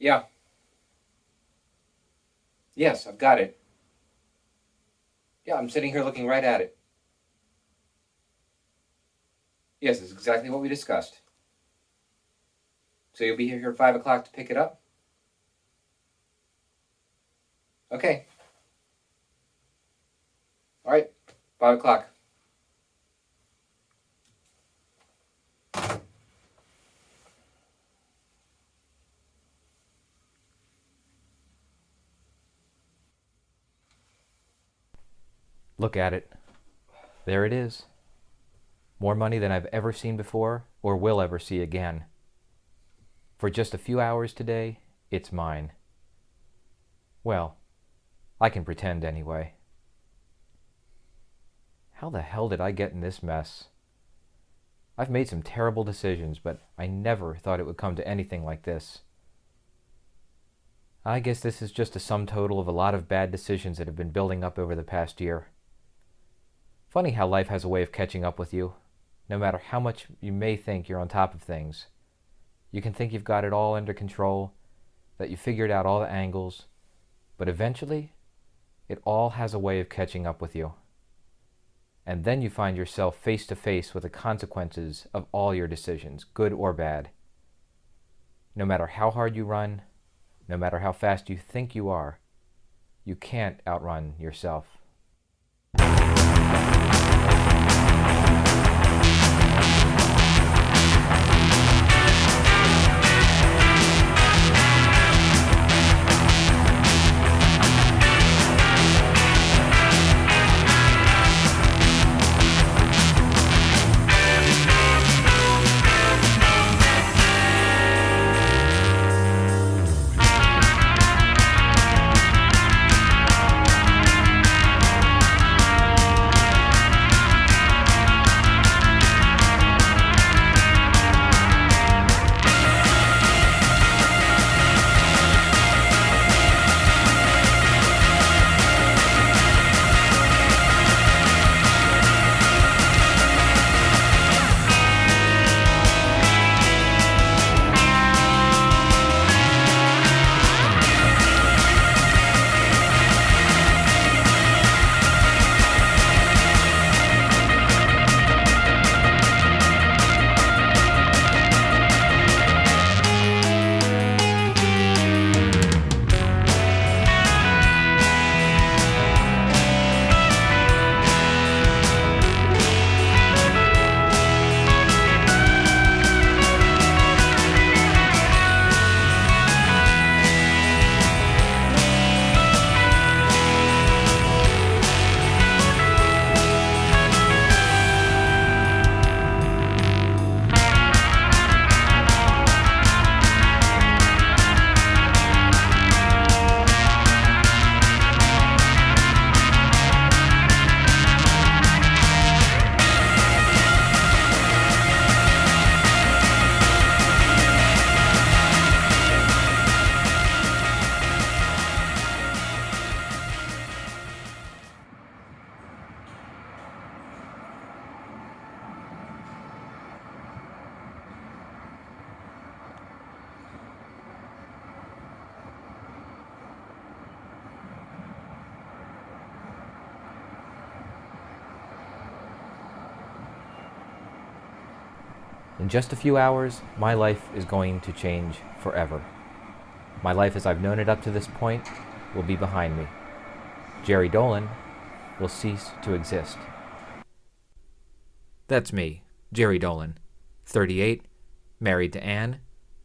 Yeah. Yes, I've got it. Yeah, I'm sitting here looking right at it. Yes, it's exactly what we discussed. So you'll be here at 5 o'clock to pick it up? Okay. All right, 5 o'clock. Look at it. There it is. More money than I've ever seen before or will ever see again. For just a few hours today, it's mine. Well, I can pretend anyway. How the hell did I get in this mess? I've made some terrible decisions, but I never thought it would come to anything like this. I guess this is just a sum total of a lot of bad decisions that have been building up over the past year. Funny how life has a way of catching up with you. No matter how much you may think you're on top of things, you can think you've got it all under control, that you figured out all the angles, but eventually, it all has a way of catching up with you. And then you find yourself face to face with the consequences of all your decisions, good or bad. No matter how hard you run, no matter how fast you think you are, you can't outrun yourself. In just a few hours, my life is going to change forever. My life as I've known it up to this point will be behind me. Jerry Dolan will cease to exist. That's me, Jerry Dolan, 38, married to Anne,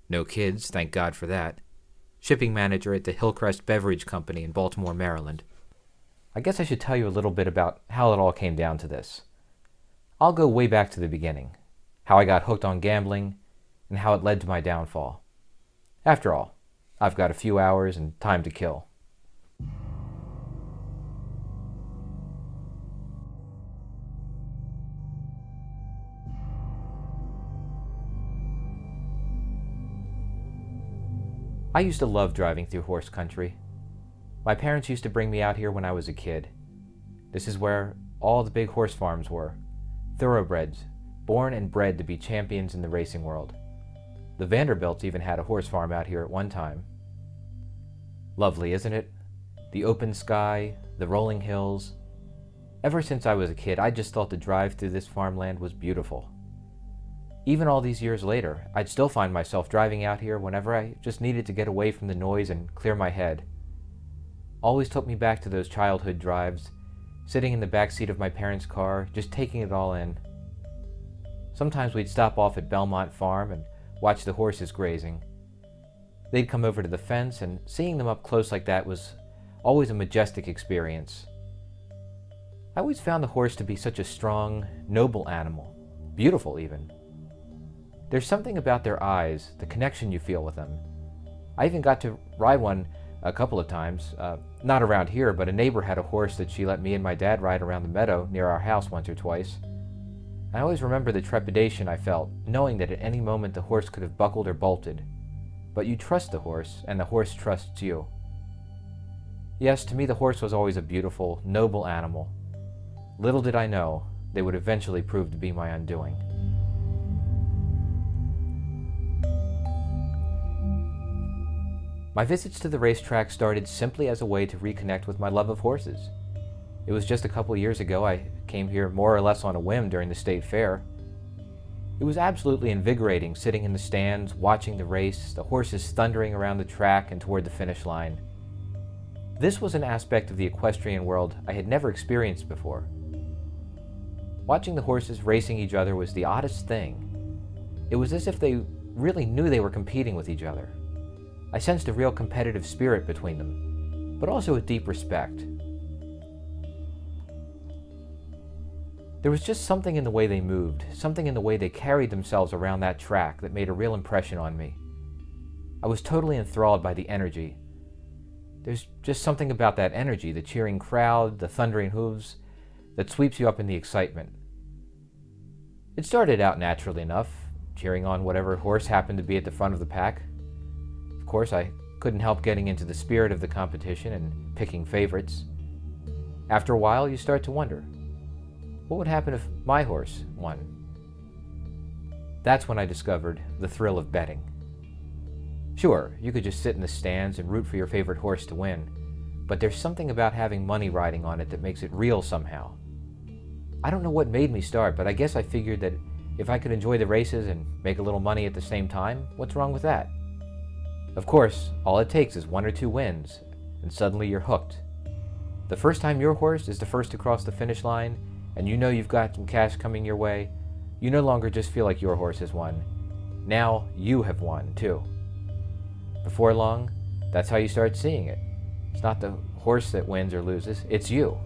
no kids, thank God for that, shipping manager at the Hillcrest Beverage Company in Baltimore, Maryland. I guess I should tell you a little bit about how it all came down to this. I'll go way back to the beginning, how I got hooked on gambling, and how it led to my downfall. After all, I've got a few hours and time to kill. I used to love driving through horse country. My parents used to bring me out here when I was a kid. This is where all the big horse farms were, thoroughbreds, born and bred to be champions in the racing world. The Vanderbilts even had a horse farm out here at one time. Lovely, isn't it? The open sky, the rolling hills. Ever since I was a kid, I just thought the drive through this farmland was beautiful. Even all these years later, I'd still find myself driving out here whenever I just needed to get away from the noise and clear my head. Always took me back to those childhood drives, sitting in the back seat of my parents' car, just taking it all in. Sometimes we'd stop off at Belmont Farm and watch the horses grazing. They'd come over to the fence, and seeing them up close like that was always a majestic experience. I always found the horse to be such a strong, noble animal, beautiful even. There's something about their eyes, the connection you feel with them. I even got to ride one a couple of times, not around here, but a neighbor had a horse that she let me and my dad ride around the meadow near our house once or twice. I always remember the trepidation I felt, knowing that at any moment the horse could have buckled or bolted. But you trust the horse, and the horse trusts you. Yes, to me the horse was always a beautiful, noble animal. Little did I know, they would eventually prove to be my undoing. My visits to the racetrack started simply as a way to reconnect with my love of horses. It was just a couple years ago I came here more or less on a whim during the state fair. It was absolutely invigorating sitting in the stands, watching the race, the horses thundering around the track and toward the finish line. This was an aspect of the equestrian world I had never experienced before. Watching the horses racing each other was the oddest thing. It was as if they really knew they were competing with each other. I sensed a real competitive spirit between them, but also a deep respect. There was just something in the way they moved, something in the way they carried themselves around that track that made a real impression on me. I was totally enthralled by the energy. There's just something about that energy, the cheering crowd, the thundering hooves, that sweeps you up in the excitement. It started out naturally enough, cheering on whatever horse happened to be at the front of the pack. Of course, I couldn't help getting into the spirit of the competition and picking favorites. After a while, you start to wonder, what would happen if my horse won? That's when I discovered the thrill of betting. Sure, you could just sit in the stands and root for your favorite horse to win, but there's something about having money riding on it that makes it real somehow. I don't know what made me start, but I guess I figured that if I could enjoy the races and make a little money at the same time, what's wrong with that? Of course, all it takes is 1 or 2 wins, and suddenly you're hooked. The first time your horse is the first to cross the finish line, and you know you've got some cash coming your way, you no longer just feel like your horse has won. Now you have won, too. Before long, that's how you start seeing it. It's not the horse that wins or loses, it's you.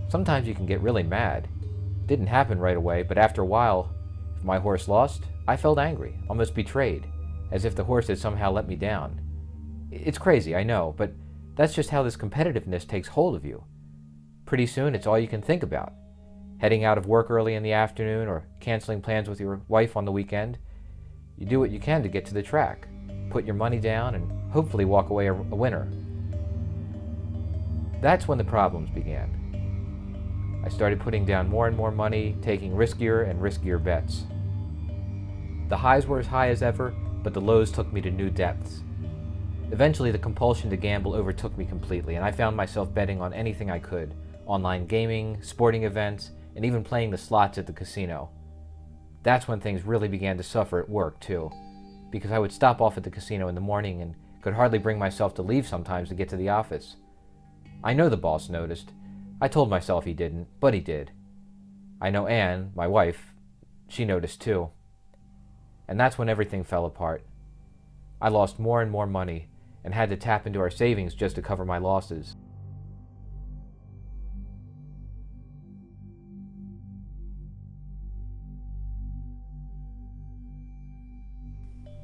Sometimes you can get really mad. It didn't happen right away, but after a while, if my horse lost, I felt angry, almost betrayed, as if the horse had somehow let me down. It's crazy, I know, but that's just how this competitiveness takes hold of you. Pretty soon, it's all you can think about. Heading out of work early in the afternoon or canceling plans with your wife on the weekend, you do what you can to get to the track, put your money down, and hopefully walk away a winner. That's when the problems began. I started putting down more and more money, taking riskier and riskier bets. The highs were as high as ever, but the lows took me to new depths. Eventually, the compulsion to gamble overtook me completely, and I found myself betting on anything I could: online gaming, sporting events, and even playing the slots at the casino. That's when things really began to suffer at work, too, because I would stop off at the casino in the morning and could hardly bring myself to leave sometimes to get to the office. I know the boss noticed. I told myself he didn't, but he did. I know Anne, my wife, she noticed too. And that's when everything fell apart. I lost more and more money and had to tap into our savings just to cover my losses.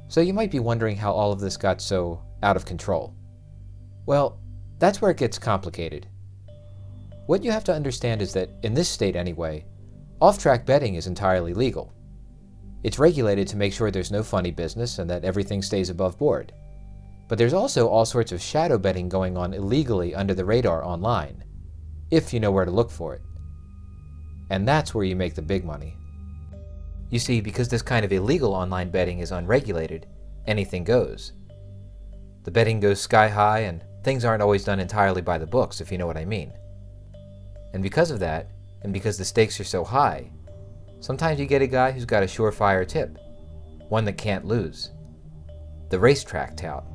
So you might be wondering how all of this got so out of control. Well, that's where it gets complicated. What you have to understand is that, in this state anyway, off-track betting is entirely legal. It's regulated to make sure there's no funny business and that everything stays above board. But there's also all sorts of shadow betting going on illegally under the radar online, if you know where to look for it. And that's where you make the big money. You see, because this kind of illegal online betting is unregulated, anything goes. The betting goes sky high, and Things aren't always done entirely by the books, if you know what I mean. And because of that, and because the stakes are so high, sometimes you get a guy who's got a surefire tip, one that can't lose. The racetrack tout.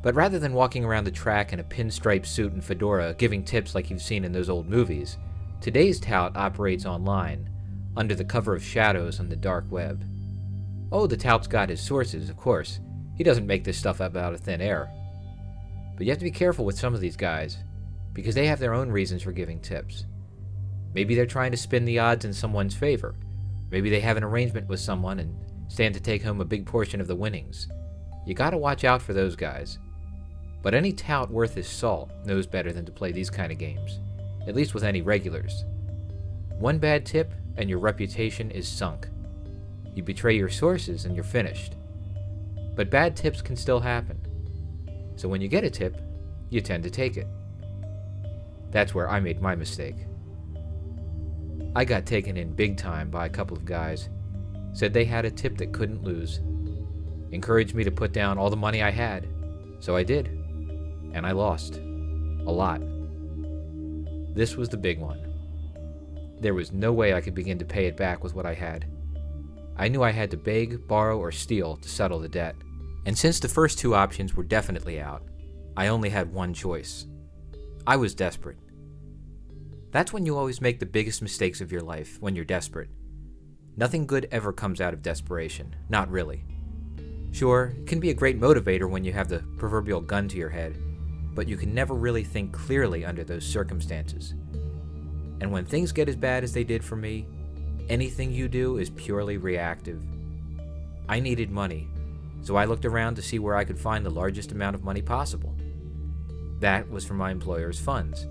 But rather than walking around the track in a pinstripe suit and fedora giving tips like you've seen in those old movies, today's tout operates online, under the cover of shadows on the dark web. Oh, the tout's got his sources, of course. He doesn't make this stuff up out of thin air. But you have to be careful with some of these guys, because they have their own reasons for giving tips. Maybe they're trying to spin the odds in someone's favor. Maybe they have an arrangement with someone and stand to take home a big portion of the winnings. You gotta watch out for those guys. But any tout worth his salt knows better than to play these kind of games, at least with any regulars. One bad tip and your reputation is sunk. You betray your sources and you're finished. But bad tips can still happen. So when you get a tip, you tend to take it. That's where I made my mistake. I got taken in big time by a couple of guys. Said they had a tip that couldn't lose. Encouraged me to put down all the money I had. So I did. And I lost. A lot. This was the big one. There was no way I could begin to pay it back with what I had. I knew I had to beg, borrow, or steal to settle the debt. And since the first two options were definitely out, I only had one choice. I was desperate. That's when you always make the biggest mistakes of your life, when you're desperate. Nothing good ever comes out of desperation. Not really. Sure, it can be a great motivator when you have the proverbial gun to your head, but you can never really think clearly under those circumstances. And when things get as bad as they did for me, anything you do is purely reactive. I needed money, so I looked around to see where I could find the largest amount of money possible. That was from my employer's funds.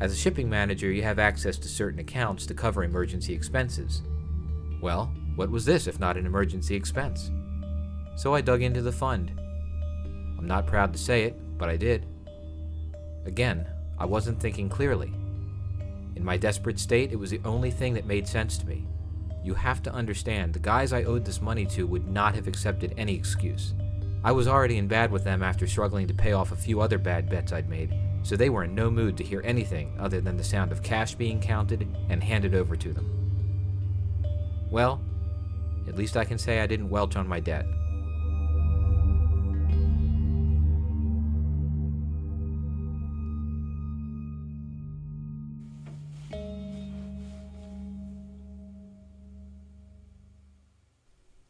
As a shipping manager, you have access to certain accounts to cover emergency expenses. Well, what was this if not an emergency expense? So I dug into the fund. I'm not proud to say it, but I did. Again, I wasn't thinking clearly. In my desperate state, it was the only thing that made sense to me. You have to understand, the guys I owed this money to would not have accepted any excuse. I was already in bad with them after struggling to pay off a few other bad bets I'd made, so they were in no mood to hear anything other than the sound of cash being counted and handed over to them. Well, at least I can say I didn't welch on my debt.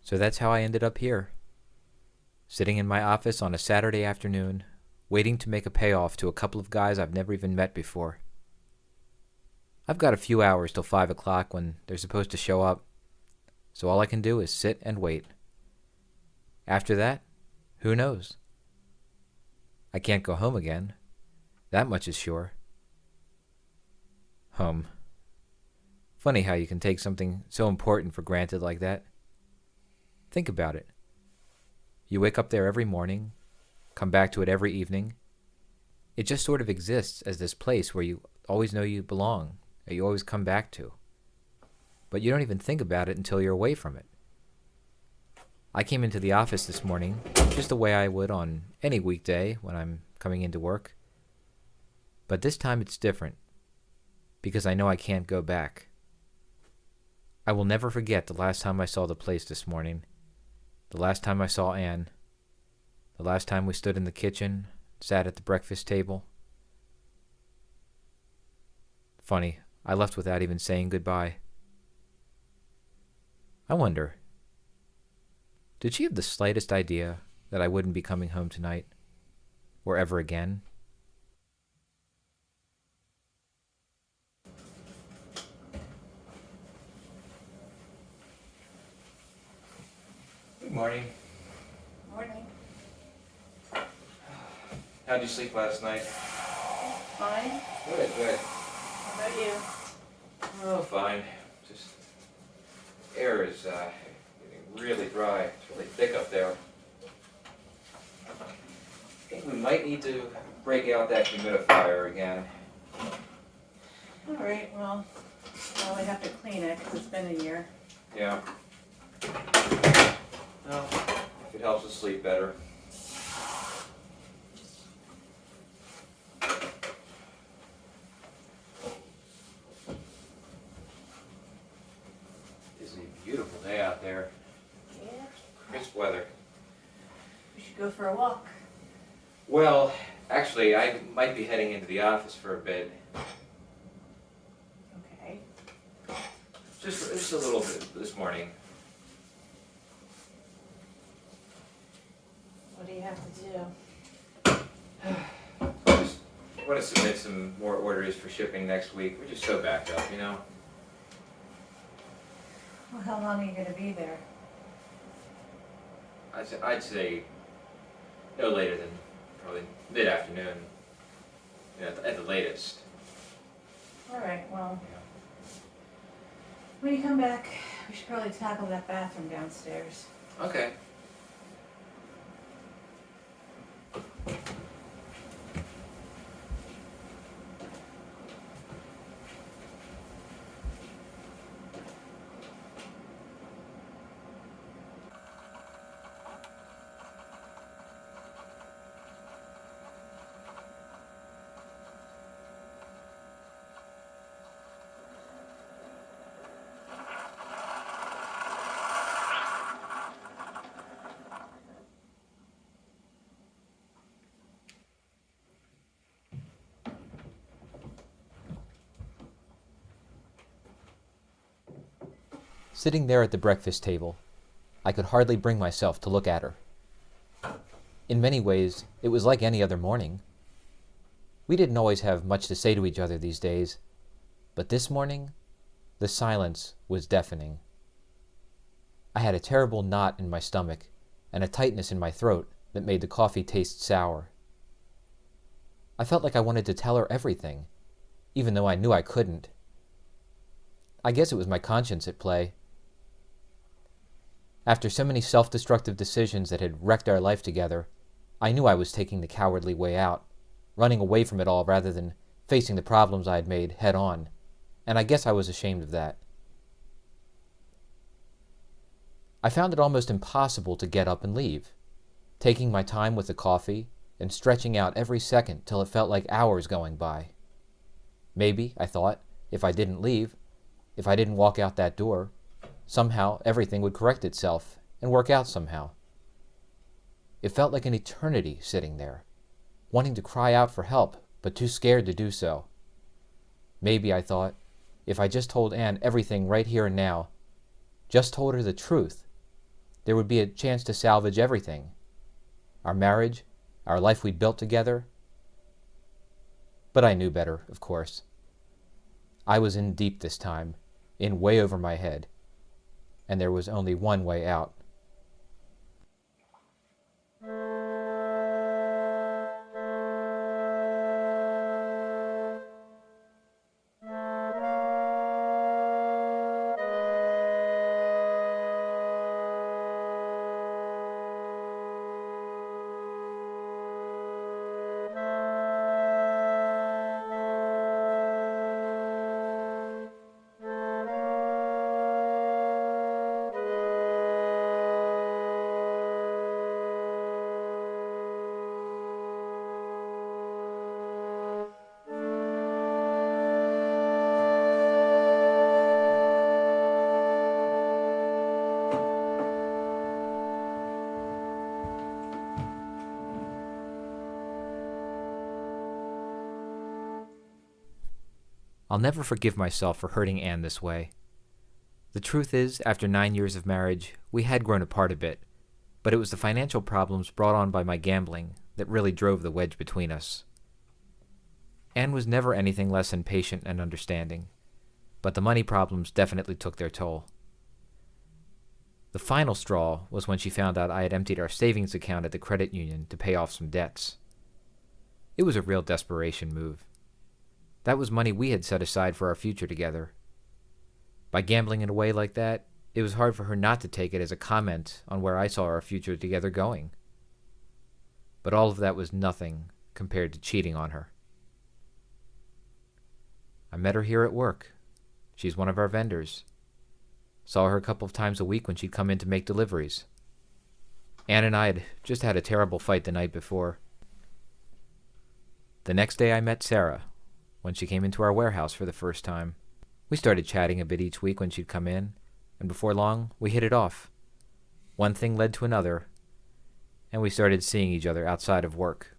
So that's how I ended up here, sitting in my office on a Saturday afternoon, waiting to make a payoff to a couple of guys I've never even met before. I've got a few hours till 5 o'clock when they're supposed to show up, so all I can do is sit and wait. After that, who knows? I can't go home again. That much is sure. Home. Funny how you can take something so important for granted like that. Think about it. You wake up there every morning, come back to it every evening. It just sort of exists as this place where you always know you belong, that you always come back to. But you don't even think about it until you're away from it. I came into the office this morning just the way I would on any weekday when I'm coming into work. But this time it's different, because I know I can't go back. I will never forget the last time I saw the place this morning. The last time I saw Anne. The last time we stood in the kitchen, sat at the breakfast table. Funny, I left without even saying goodbye. I wonder, did she have the slightest idea that I wouldn't be coming home tonight? Or ever again? Good morning. Morning. How'd you sleep last night? Fine. Good, good. How about you? Oh, fine. Just air is getting really dry. It's really thick up there. I think we might need to break out that humidifier again. All right, well, we have to clean it because it's been a year. Yeah. Well, if it helps us sleep better. day out there. Yeah. Crisp weather. We should go for a walk. Well, actually, I might be heading into the office for a bit. Okay. Just a little bit this morning. What do you have to do? I want to submit some more orders for shipping next week. We're just so backed up, you know? Well, how long are you going to be there? I'd say no later than probably mid-afternoon, at the latest. All right, well, Yeah. when you come back, we should probably tackle that bathroom downstairs. Okay. Sitting there at the breakfast table, I could hardly bring myself to look at her. In many ways, it was like any other morning. We didn't always have much to say to each other these days, but this morning, the silence was deafening. I had a terrible knot in my stomach and a tightness in my throat that made the coffee taste sour. I felt like I wanted to tell her everything, even though I knew I couldn't. I guess it was my conscience at play. After so many self-destructive decisions that had wrecked our life together, I knew I was taking the cowardly way out, running away from it all rather than facing the problems I had made head on, and I guess I was ashamed of that. I found it almost impossible to get up and leave, taking my time with the coffee and stretching out every second till it felt like hours going by. Maybe, I thought, if I didn't leave, if I didn't walk out that door, somehow everything would correct itself and work out somehow. It felt like an eternity sitting there, wanting to cry out for help, but too scared to do so. Maybe, I thought, if I just told Anne everything right here and now, just told her the truth, there would be a chance to salvage everything. Our marriage, our life we'd built together. But I knew better, of course. I was in deep this time, in way over my head, and there was only one way out. I'll never forgive myself for hurting Anne this way. The truth is, after 9 years of marriage, we had grown apart a bit, but it was the financial problems brought on by my gambling that really drove the wedge between us. Anne was never anything less than patient and understanding, but the money problems definitely took their toll. The final straw was when she found out I had emptied our savings account at the credit union to pay off some debts. It was a real desperation move. That was money we had set aside for our future together. By gambling it away like that, it was hard for her not to take it as a comment on where I saw our future together going. But all of that was nothing compared to cheating on her. I met her here at work. She's one of our vendors. Saw her a couple of times a week when she'd come in to make deliveries. Anne and I had just had a terrible fight the night before. The next day I met Sarah, when she came into our warehouse for the first time. We started chatting a bit each week when she'd come in, And before long, we hit it off. One thing led to another, and we started seeing each other outside of work.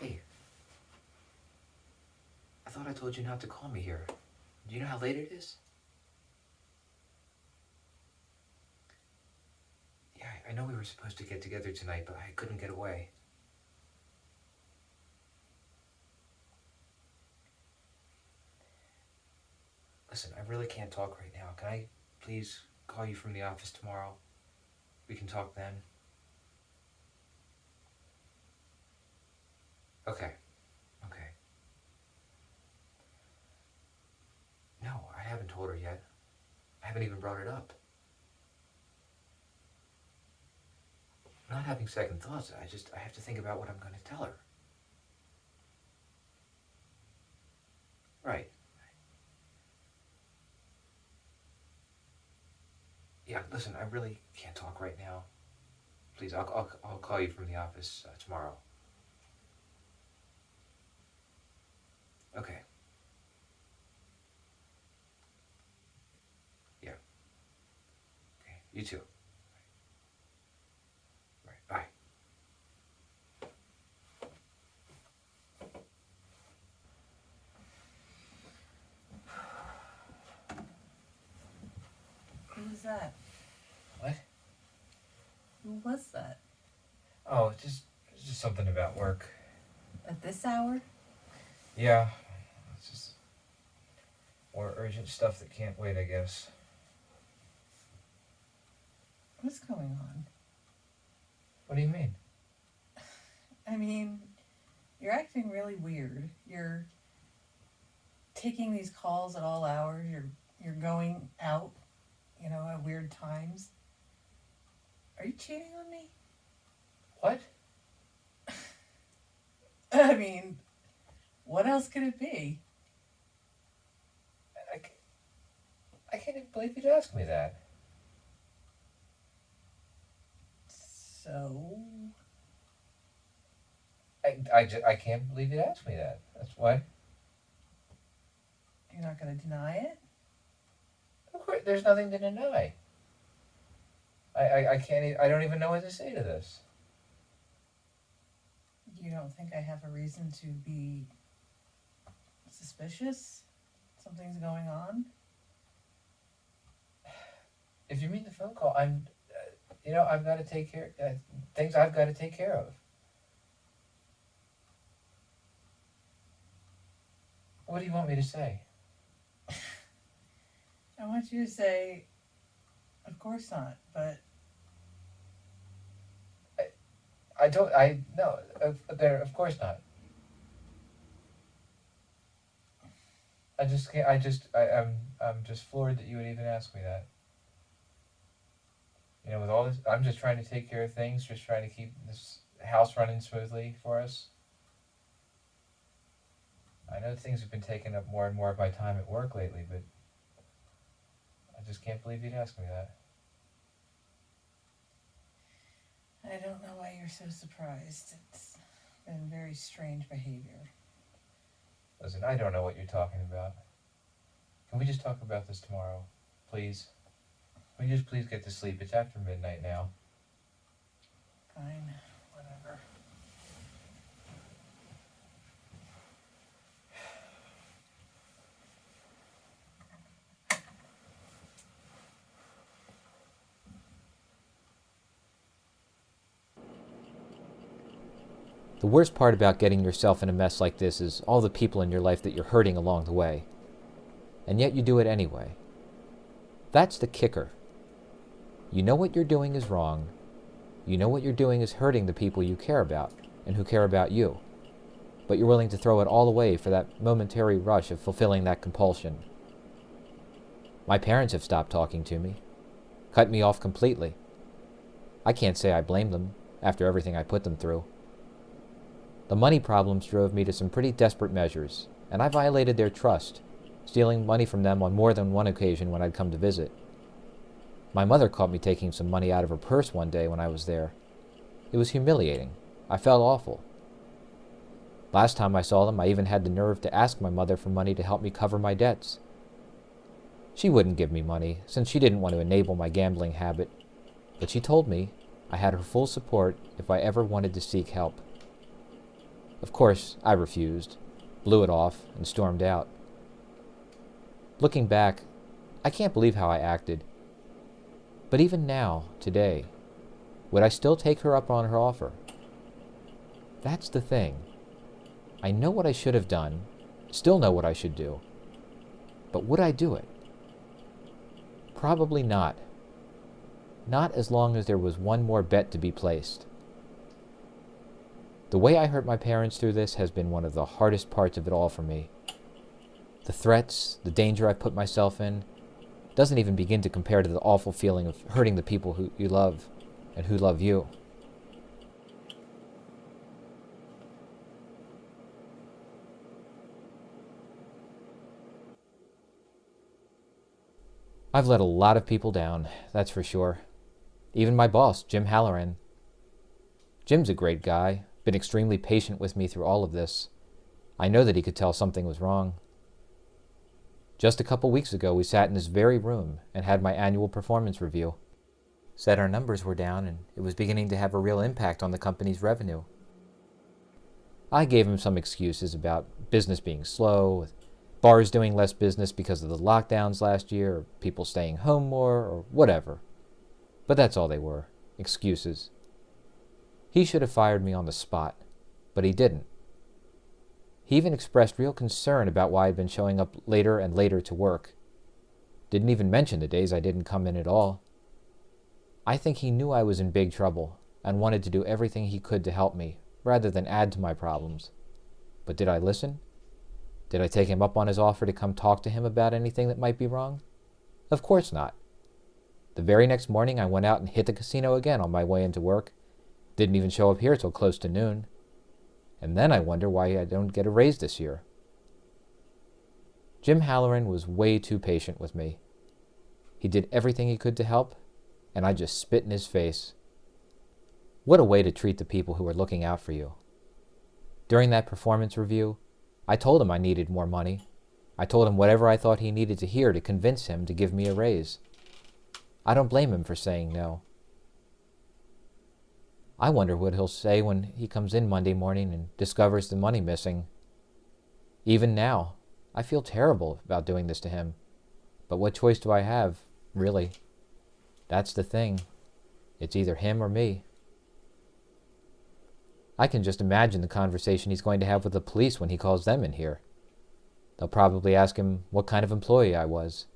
Hey, I thought I told you not to call me here. Do you know how late it is? Yeah, I know we were supposed to get together tonight, but I couldn't get away. Listen, I really can't talk right now. Can I please call you from the office tomorrow? We can talk then. Okay. Okay. No, I haven't told her yet. I haven't even brought it up. I'm not having second thoughts. I have to think about what I'm going to tell her. Right. Yeah, listen, I really can't talk right now. Please, I'll call you from the office tomorrow. Okay. Yeah. Okay, you too. Right, bye. Who was that? What? Who was that? Oh, it's just something about work. At this hour? Yeah, it's just more urgent stuff that can't wait, I guess. What's going on? What do you mean? I mean, you're acting really weird. You're taking these calls at all hours. You're going out, at weird times. Are you cheating on me? What? I mean, what else could it be? I can't even believe you'd ask me that. So, I can't believe you'd ask me that. That's why. you're not going to deny it? Of course, there's nothing to deny. I can't. I don't even know what to say to this. You don't think I have a reason to be suspicious? Something's going on? If you mean the phone call, I've got to take care. Things I've got to take care of. What do you want me to say? I want you to say, of course not, but No, of course not. I just can't, I'm just floored that you would even ask me that. With all this, I'm just trying to take care of things, just trying to keep this house running smoothly for us. I know things have been taking up more and more of my time at work lately, but I just can't believe you'd ask me that. I don't know why you're so surprised. It's been very strange behavior. Listen, I don't know what you're talking about. Can we just talk about this tomorrow, please? Can we just please get to sleep? It's after midnight now. Fine, whatever. The worst part about getting yourself in a mess like this is all the people in your life that you're hurting along the way. And yet you do it anyway. That's the kicker. You know what you're doing is wrong, You know what you're doing is hurting the people you care about and who care about you, but you're willing to throw it all away for that momentary rush of fulfilling that compulsion. My parents have stopped talking to me, cut me off completely. I can't say I blame them after everything I put them through. The money problems drove me to some pretty desperate measures, and I violated their trust, stealing money from them on more than one occasion when I'd come to visit. My mother caught me taking some money out of her purse one day when I was there. It was humiliating. I felt awful. Last time I saw them, I even had the nerve to ask my mother for money to help me cover my debts. She wouldn't give me money, since she didn't want to enable my gambling habit, but she told me I had her full support if I ever wanted to seek help. Of course, I refused, blew it off, and stormed out. Looking back, I can't believe how I acted. But even now, today, would I still take her up on her offer? That's the thing. I know what I should have done, still know what I should do. But would I do it? Probably not. Not as long as there was one more bet to be placed. The way I hurt my parents through this has been one of the hardest parts of it all for me. The threats, the danger I put myself in, doesn't even begin to compare to the awful feeling of hurting the people who you love and who love you. I've let a lot of people down, that's for sure. Even my boss, Jim Halloran. Jim's a great guy, been extremely patient with me through all of this. I know that he could tell something was wrong. Just a couple weeks ago, we sat in this very room and had my annual performance review. Said our numbers were down and it was beginning to have a real impact on the company's revenue. I gave him some excuses about business being slow, bars doing less business because of the lockdowns last year, or people staying home more, or whatever. But that's all they were, excuses. He should have fired me on the spot, but he didn't. He even expressed real concern about why I'd been showing up later and later to work. Didn't even mention the days I didn't come in at all. I think he knew I was in big trouble and wanted to do everything he could to help me, rather than add to my problems. But did I listen? Did I take him up on his offer to come talk to him about anything that might be wrong? Of course not. The very next morning I went out and hit the casino again on my way into work. Didn't even show up here till close to noon. And then I wonder why I don't get a raise this year. Jim Halloran was way too patient with me. He did everything he could to help, and I just spit in his face. What a way to treat the people who are looking out for you. During that performance review, I told him I needed more money. I told him whatever I thought he needed to hear to convince him to give me a raise. I don't blame him for saying no. I wonder what he'll say when he comes in Monday morning and discovers the money missing. Even now, I feel terrible about doing this to him. But what choice do I have, really? That's the thing. It's either him or me. I can just imagine the conversation he's going to have with the police when he calls them in here. They'll probably ask him what kind of employee I was.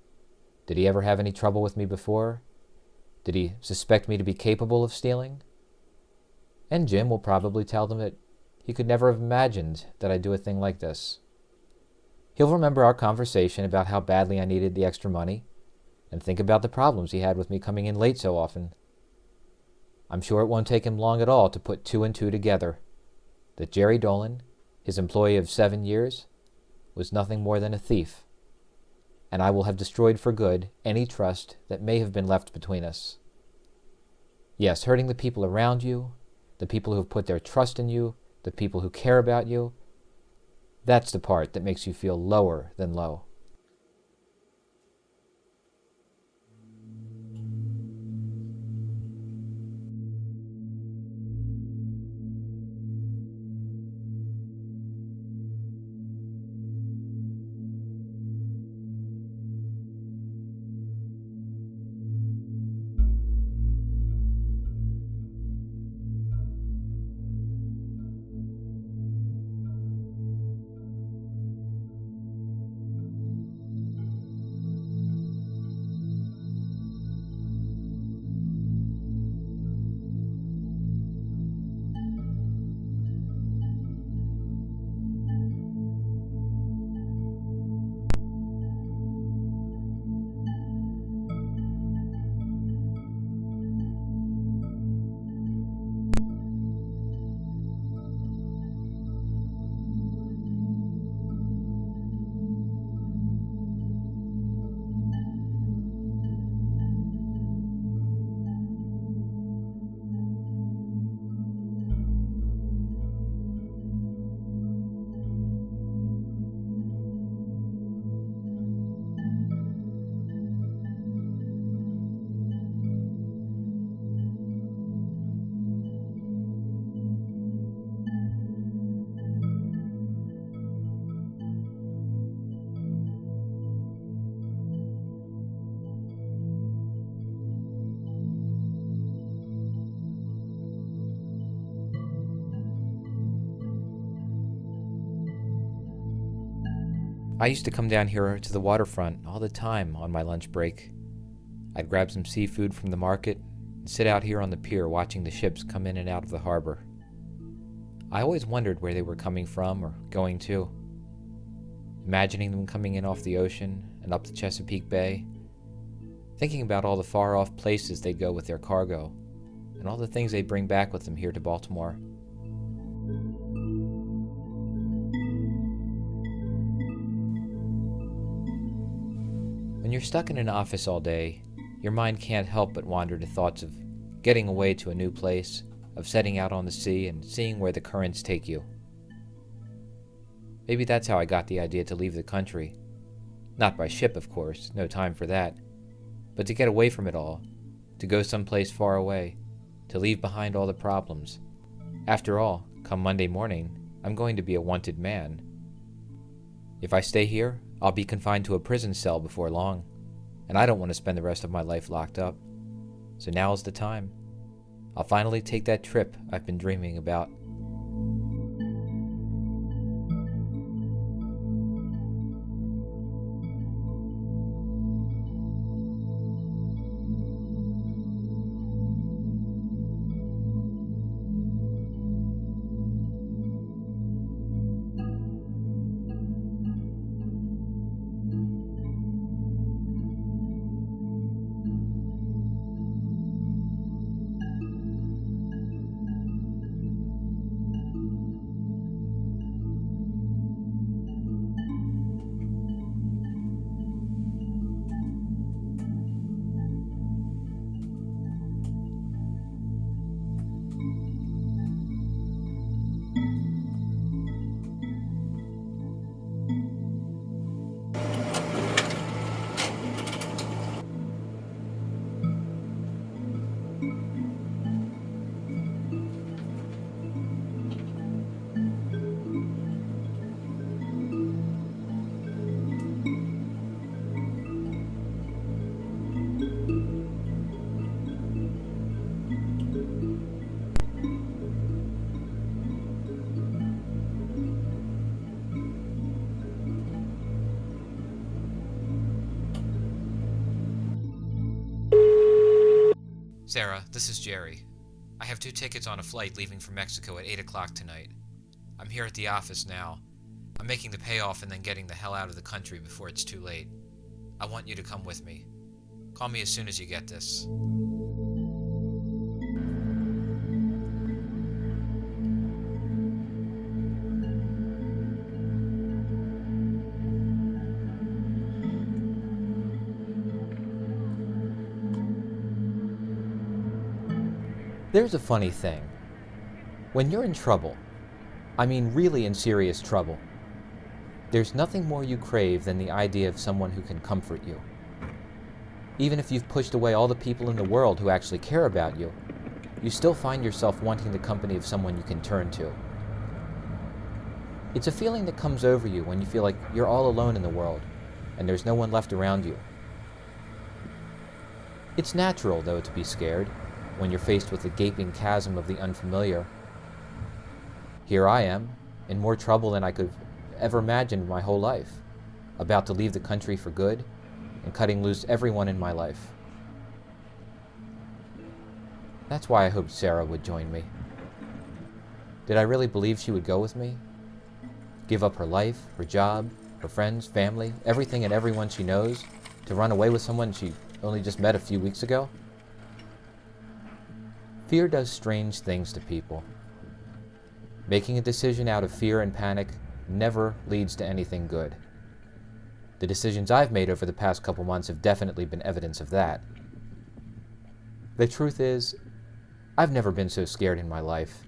Did he ever have any trouble with me before? Did he suspect me to be capable of stealing? And Jim will probably tell them that he could never have imagined that I'd do a thing like this. He'll remember our conversation about how badly I needed the extra money, and think about the problems he had with me coming in late so often. I'm sure it won't take him long at all to put two and two together, that Jerry Dolan, his employee of 7 years, was nothing more than a thief, and I will have destroyed for good any trust that may have been left between us. Yes, hurting the people around you, the people who have put their trust in you, the people who care about you, that's the part that makes you feel lower than low. I used to come down here to the waterfront all the time on my lunch break. I'd grab some seafood from the market and sit out here on the pier watching the ships come in and out of the harbor. I always wondered where they were coming from or going to. Imagining them coming in off the ocean and up the Chesapeake Bay, thinking about all the far-off places they'd go with their cargo and all the things they'd bring back with them here to Baltimore. When you're stuck in an office all day, your mind can't help but wander to thoughts of getting away to a new place, of setting out on the sea and seeing where the currents take you. Maybe that's how I got the idea to leave the country. Not by ship, of course, no time for that, but to get away from it all, to go someplace far away, to leave behind all the problems. After all, come Monday morning, I'm going to be a wanted man. If I stay here, I'll be confined to a prison cell before long, and I don't want to spend the rest of my life locked up. So now's the time. I'll finally take that trip I've been dreaming about. Sarah, this is Jerry. I have 2 tickets on a flight leaving for Mexico at 8 o'clock tonight. I'm here at the office now. I'm making the payoff and then getting the hell out of the country before it's too late. I want you to come with me. Call me as soon as you get this. There's a funny thing. When you're in trouble, I mean really in serious trouble, there's nothing more you crave than the idea of someone who can comfort you. Even if you've pushed away all the people in the world who actually care about you, you still find yourself wanting the company of someone you can turn to. It's a feeling that comes over you when you feel like you're all alone in the world and there's no one left around you. It's natural, though, to be scared when you're faced with the gaping chasm of the unfamiliar. Here I am, in more trouble than I could have ever imagined my whole life, about to leave the country for good and cutting loose everyone in my life. That's why I hoped Sarah would join me. Did I really believe she would go with me? Give up her life, her job, her friends, family, everything and everyone she knows, to run away with someone she only just met a few weeks ago? Fear does strange things to people. Making a decision out of fear and panic never leads to anything good. The decisions I've made over the past couple months have definitely been evidence of that. The truth is, I've never been so scared in my life.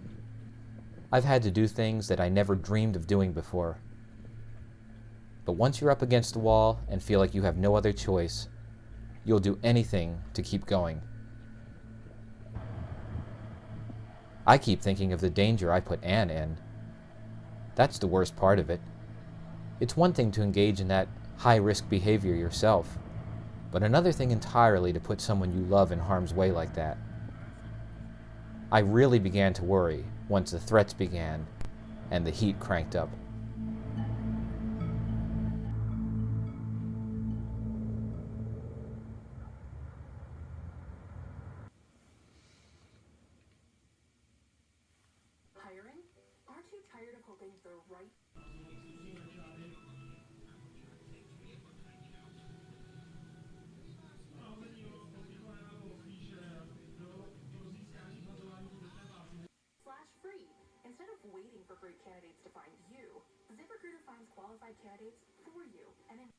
I've had to do things that I never dreamed of doing before. But once you're up against the wall and feel like you have no other choice, you'll do anything to keep going. I keep thinking of the danger I put Anne in. That's the worst part of it. It's one thing to engage in that high-risk behavior yourself, but another thing entirely to put someone you love in harm's way like that. I really began to worry once the threats began and the heat cranked up. tired of hoping the right slash free. Instead of waiting for great candidates to find you, ZipRecruiter finds qualified candidates for you and then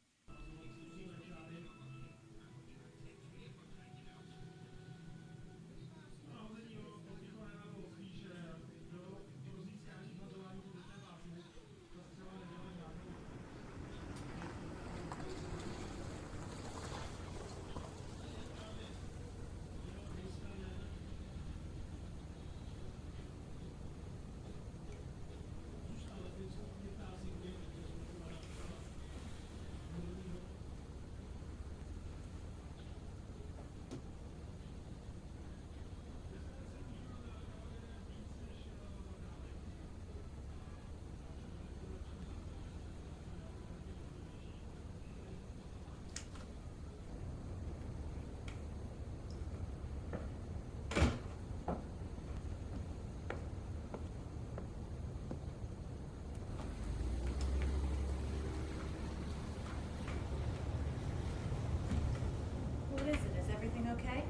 What is it? Is everything okay?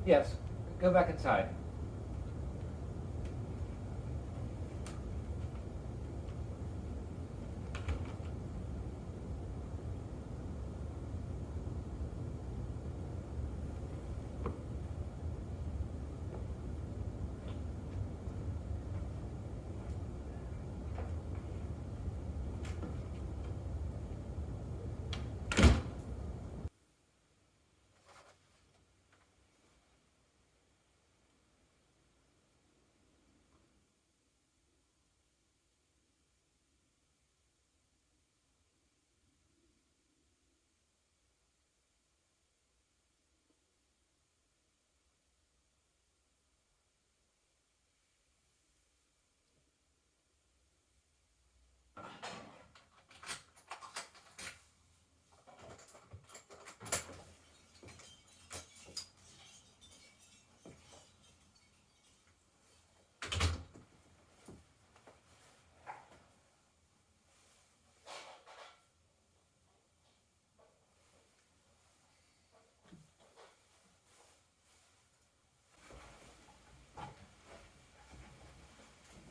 Yes. Go back inside.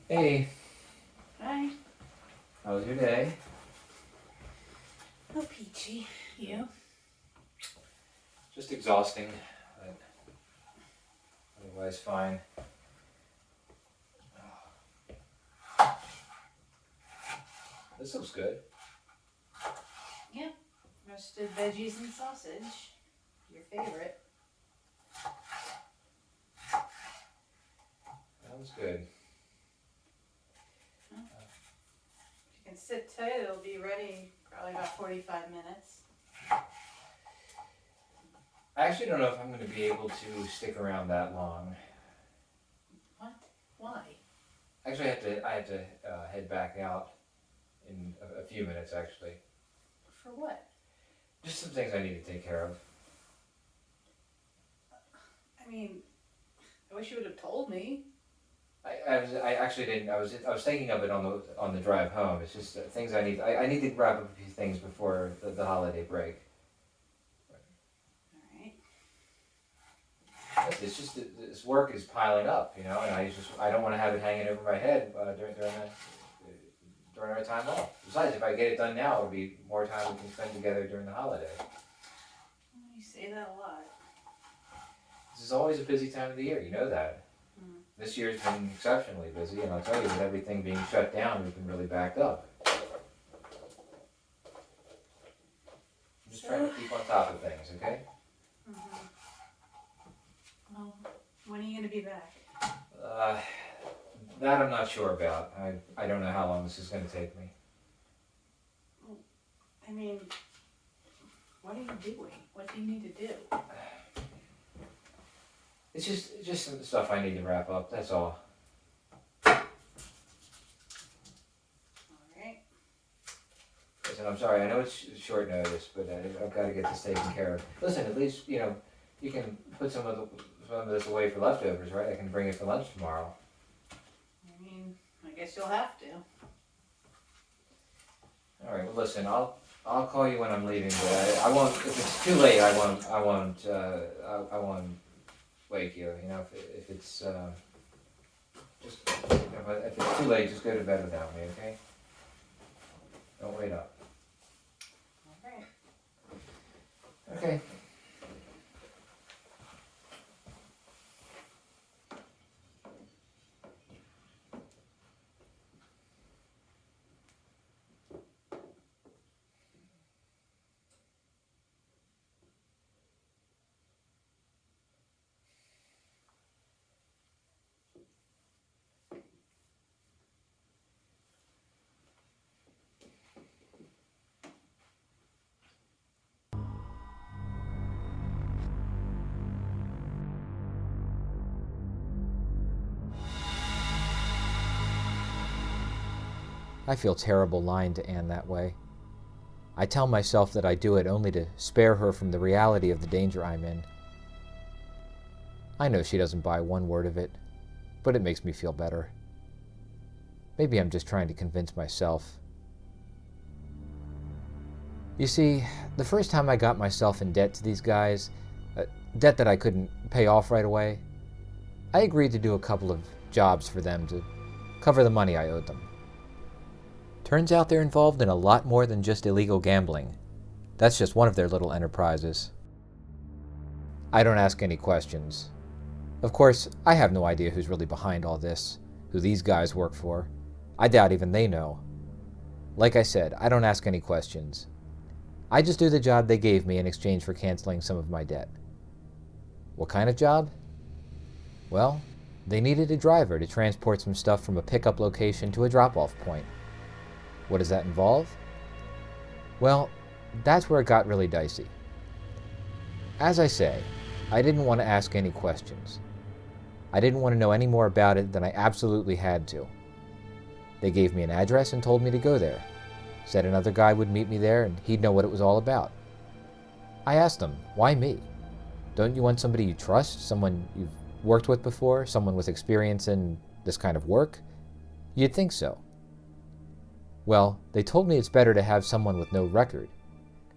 Hey, Hi. how was your day? Oh, peachy. You? Just exhausting, but otherwise fine. This looks good. Yeah. Roasted veggies and sausage. Your favorite. That was good. You can sit tight. It'll be ready probably about 45 minutes. I actually don't know if I'm going to be able to stick around that long. What? Why? Actually, I have to head back out in a few minutes, actually. For what? Just some things I need to take care of. I mean, I wish you would have told me. I actually didn't. I was thinking of it on the drive home. It's just things I need. I need to wrap up a few things before the holiday break. Alright. It's just this work is piling up, and I don't want to have it hanging over my head during our time off. Besides, if I get it done now, it'll be more time we can spend together during the holiday. You say that a lot. This is always a busy time of the year. You know that. This year's been exceptionally busy, and I'll tell you, with everything being shut down, we've been really backed up. I'm just trying to keep on top of things, okay? Well, when are you going to be back? That I'm not sure about. I don't know how long this is going to take me. I mean, what are you doing? What do you need to do? It's just some stuff I need to wrap up, that's all. Alright. Listen, I'm sorry, I know it's short notice, but I've got to get this taken care of. Listen, at least, you can put some of this away for leftovers, right? I can bring it for lunch tomorrow. I mean, I guess you'll have to. All right. Well, listen. I'll call you when I'm leaving, but I won't. If it's too late, I won't. I won't wake you. You know, if it's just if it's too late, just go to bed without me. Okay. Don't wait up. Okay. Okay. I feel terrible lying to Anne that way. I tell myself that I do it only to spare her from the reality of the danger I'm in. I know she doesn't buy one word of it, but it makes me feel better. Maybe I'm just trying to convince myself. You see, the first time I got myself in debt to these guys, debt that I couldn't pay off right away, I agreed to do a couple of jobs for them to cover the money I owed them. Turns out they're involved in a lot more than just illegal gambling. That's just one of their little enterprises. I don't ask any questions. Of course, I have no idea who's really behind all this, who these guys work for. I doubt even they know. Like I said, I don't ask any questions. I just do the job they gave me in exchange for canceling some of my debt. What kind of job? Well, they needed a driver to transport some stuff from a pickup location to a drop-off point. What does that involve? Well, that's where it got really dicey. As I say, I didn't want to ask any questions. I didn't want to know any more about it than I absolutely had to. They gave me an address and told me to go there. Said another guy would meet me there and he'd know what it was all about. I asked them, why me? Don't you want somebody you trust, someone you've worked with before, someone with experience in this kind of work? You'd think so. Well, they told me it's better to have someone with no record.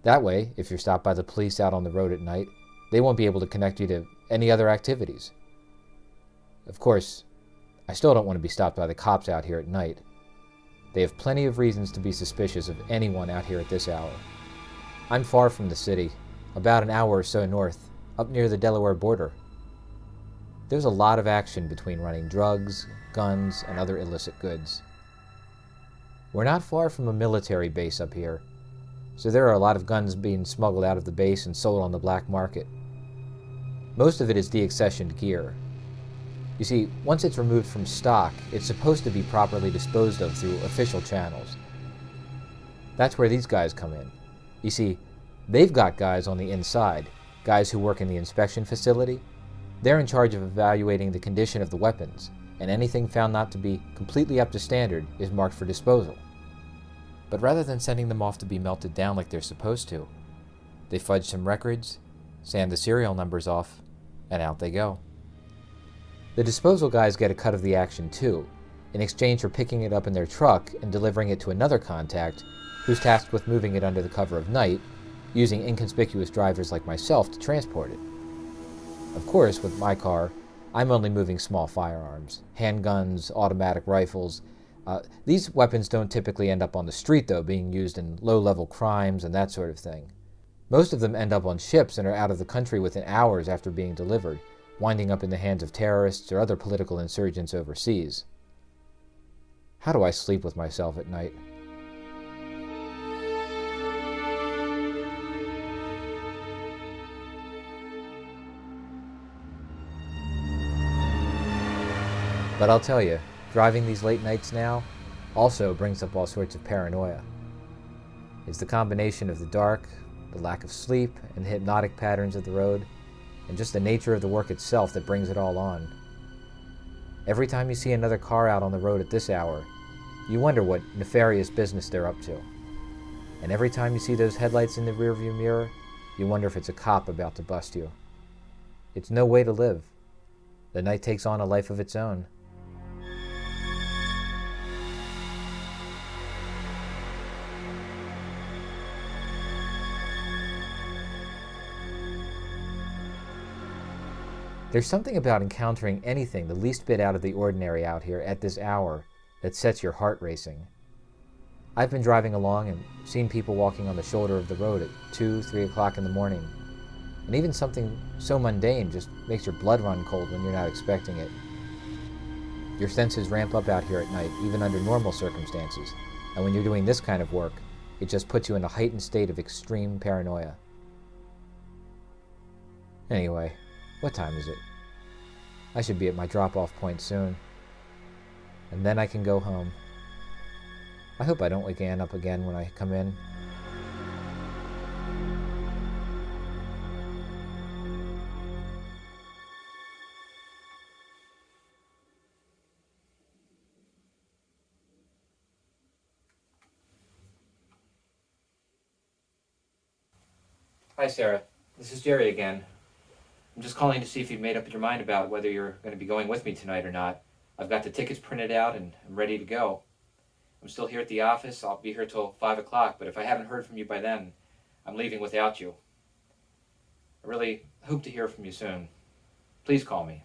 That way, if you're stopped by the police out on the road at night, they won't be able to connect you to any other activities. Of course, I still don't want to be stopped by the cops out here at night. They have plenty of reasons to be suspicious of anyone out here at this hour. I'm far from the city, about an hour or so north, up near the Delaware border. There's a lot of action between running drugs, guns, and other illicit goods. We're not far from a military base up here, so there are a lot of guns being smuggled out of the base and sold on the black market. Most of it is deaccessioned gear. You see, once it's removed from stock, it's supposed to be properly disposed of through official channels. That's where these guys come in. You see, they've got guys on the inside, guys who work in the inspection facility. They're in charge of evaluating the condition of the weapons, and anything found not to be completely up to standard is marked for disposal. But rather than sending them off to be melted down like they're supposed to, they fudge some records, sand the serial numbers off, and out they go. The disposal guys get a cut of the action too, in exchange for picking it up in their truck and delivering it to another contact who's tasked with moving it under the cover of night, using inconspicuous drivers like myself to transport it. Of course, with my car, I'm only moving small firearms, handguns, automatic rifles. These weapons don't typically end up on the street, though, being used in low-level crimes and that sort of thing. Most of them end up on ships and are out of the country within hours after being delivered, winding up in the hands of terrorists or other political insurgents overseas. How do I sleep with myself at night? But I'll tell you, driving these late nights now also brings up all sorts of paranoia. It's the combination of the dark, the lack of sleep, and the hypnotic patterns of the road, and just the nature of the work itself that brings it all on. Every time you see another car out on the road at this hour, you wonder what nefarious business they're up to. And every time you see those headlights in the rearview mirror, you wonder if it's a cop about to bust you. It's no way to live. The night takes on a life of its own. There's something about encountering anything the least bit out of the ordinary out here at this hour that sets your heart racing. I've been driving along and seen people walking on the shoulder of the road at 2, 3 o'clock in the morning. And even something so mundane just makes your blood run cold when you're not expecting it. Your senses ramp up out here at night, even under normal circumstances. And when you're doing this kind of work, it just puts you in a heightened state of extreme paranoia. Anyway, what time is it? I should be at my drop-off point soon. And then I can go home. I hope I don't wake Ann up again when I come in. Hi, Sarah. This is Jerry again. I'm just calling to see if you've made up your mind about whether you're going to be going with me tonight or not. I've got the tickets printed out and I'm ready to go. I'm still here at the office. I'll be here till 5 o'clock, but if I haven't heard from you by then, I'm leaving without you. I really hope to hear from you soon. Please call me.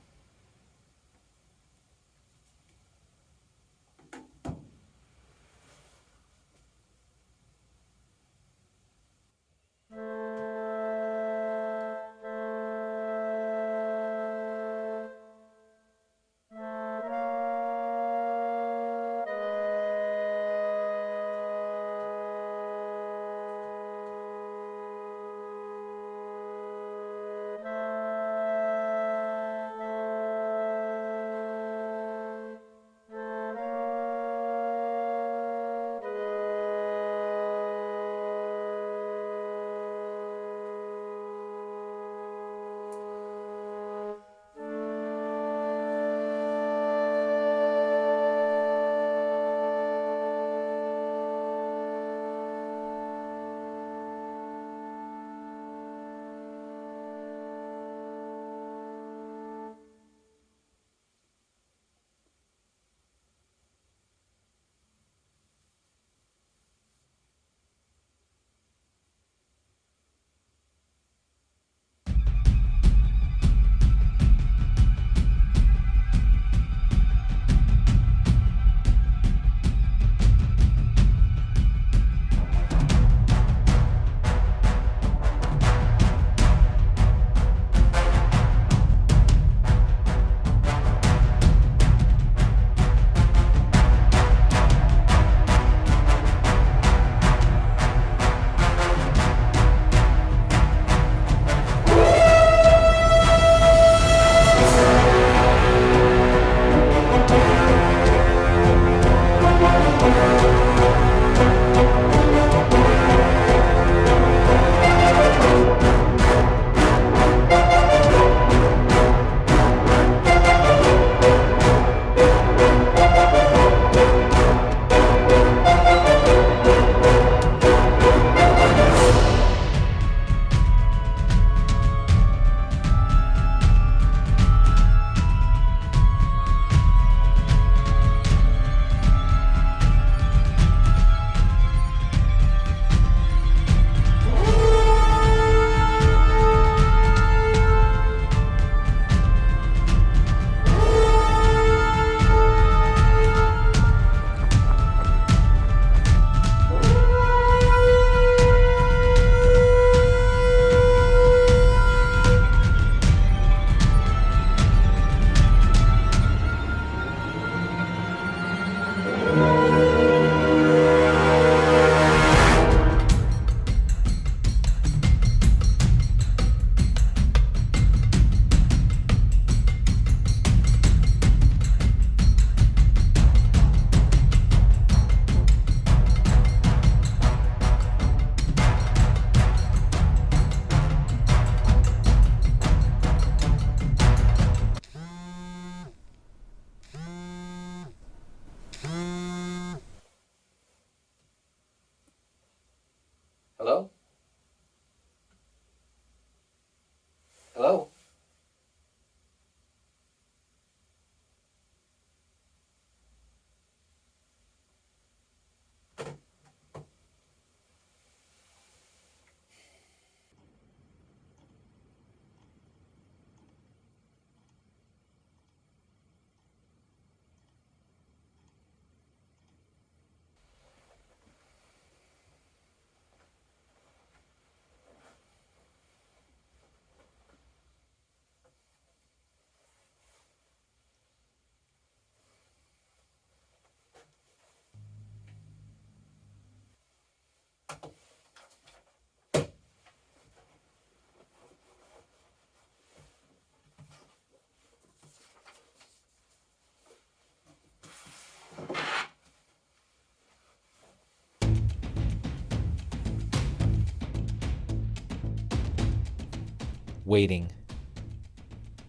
waiting.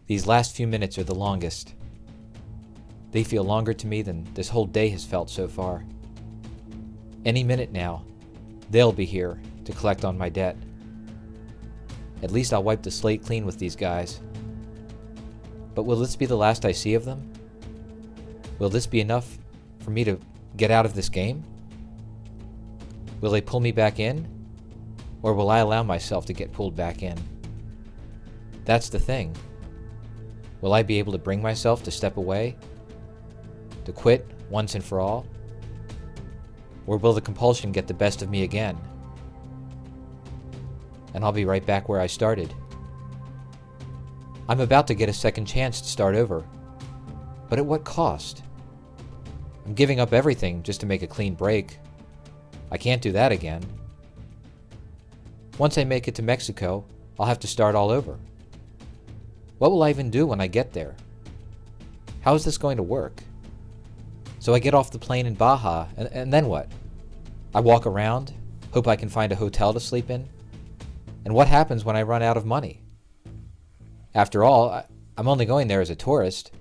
These last few minutes are the longest. They feel longer to me than this whole day has felt so far. Any minute now, they'll be here to collect on my debt. At least I'll wipe the slate clean with these guys. But will this be the last I see of them? Will this be enough for me to get out of this game? Will they pull me back in? Or will I allow myself to get pulled back in? That's the thing. Will I be able to bring myself to step away? To quit once and for all? Or will the compulsion get the best of me again? And I'll be right back where I started. I'm about to get a second chance to start over. But at what cost? I'm giving up everything just to make a clean break. I can't do that again. Once I make it to Mexico, I'll have to start all over. What will I even do when I get there? How is this going to work? So I get off the plane in Baja, and then what? I walk around, hope I can find a hotel to sleep in? And what happens when I run out of money? After all, I'm only going there as a tourist.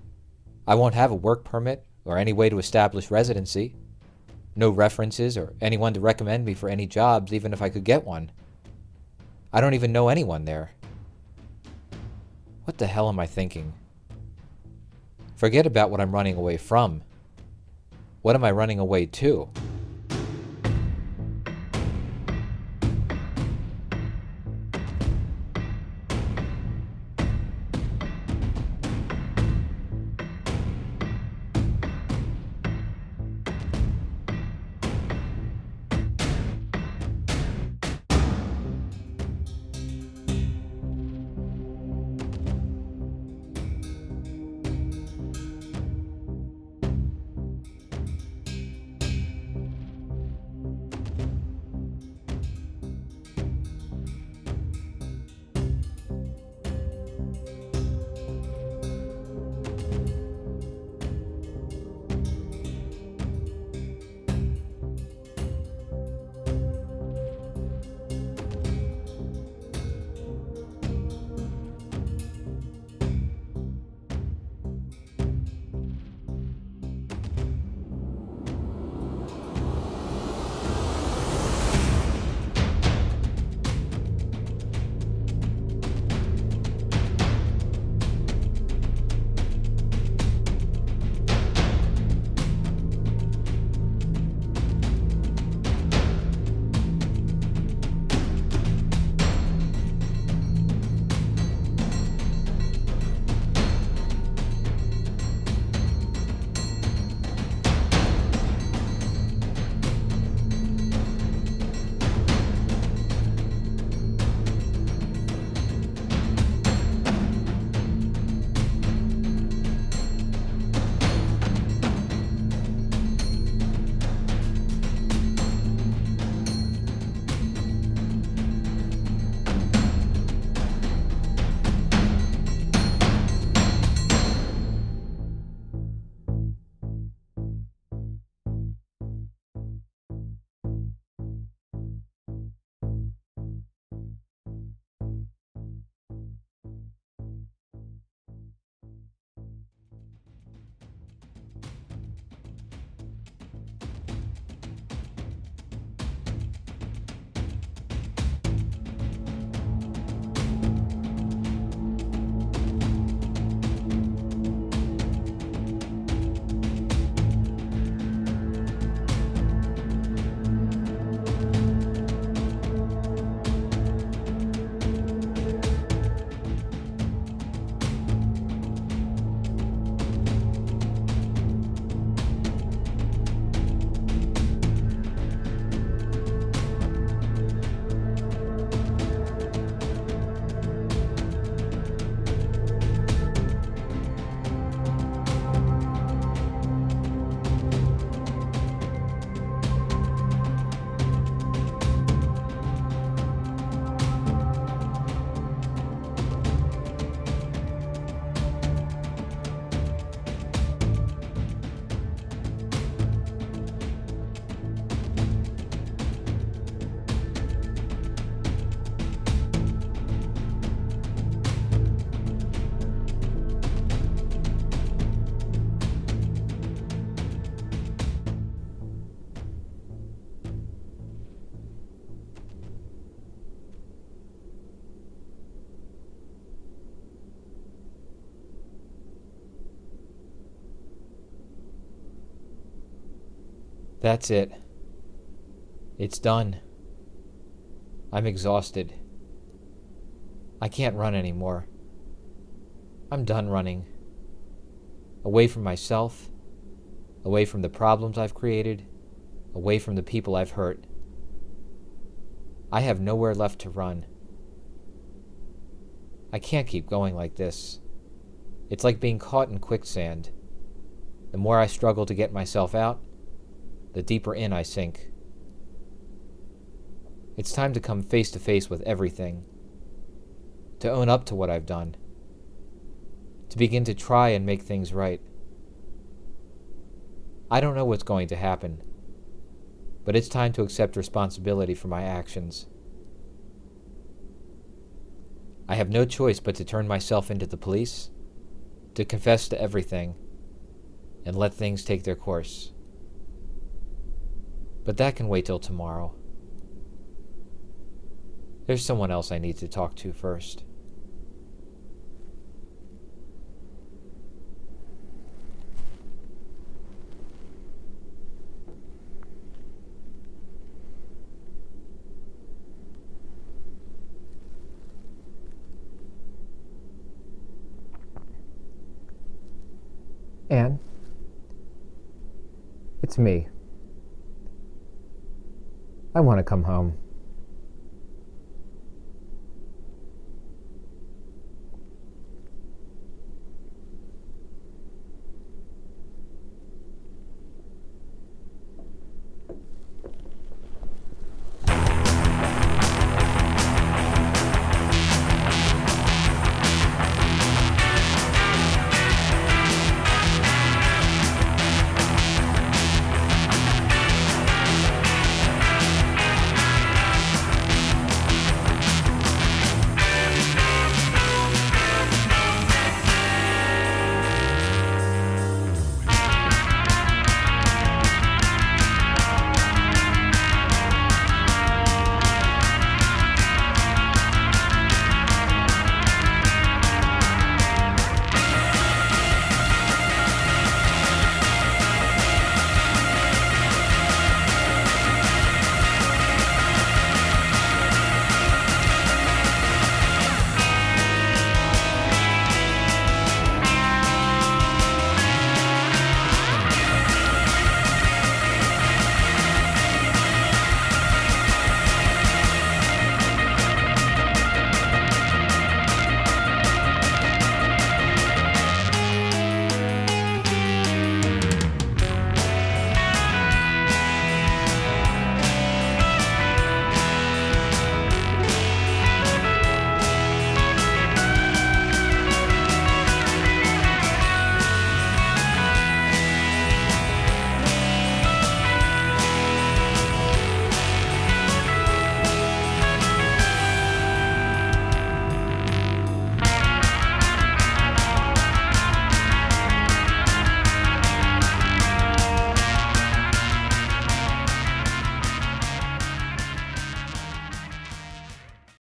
I won't have a work permit or any way to establish residency. No references or anyone to recommend me for any jobs, even if I could get one. I don't even know anyone there. What the hell am I thinking? Forget about what I'm running away from. What am I running away to? That's it. It's done. I'm exhausted. I can't run anymore. I'm done running. Away from myself, away from the problems I've created, away from the people I've hurt. I have nowhere left to run. I can't keep going like this. It's like being caught in quicksand. The more I struggle to get myself out, the deeper in I sink. It's time to come face to face with everything, to own up to what I've done, to begin to try and make things right. I don't know what's going to happen, but it's time to accept responsibility for my actions. I have no choice but to turn myself into the police, to confess to everything, and let things take their course. But that can wait till tomorrow. There's someone else I need to talk to first. Anne, it's me. I want to come home.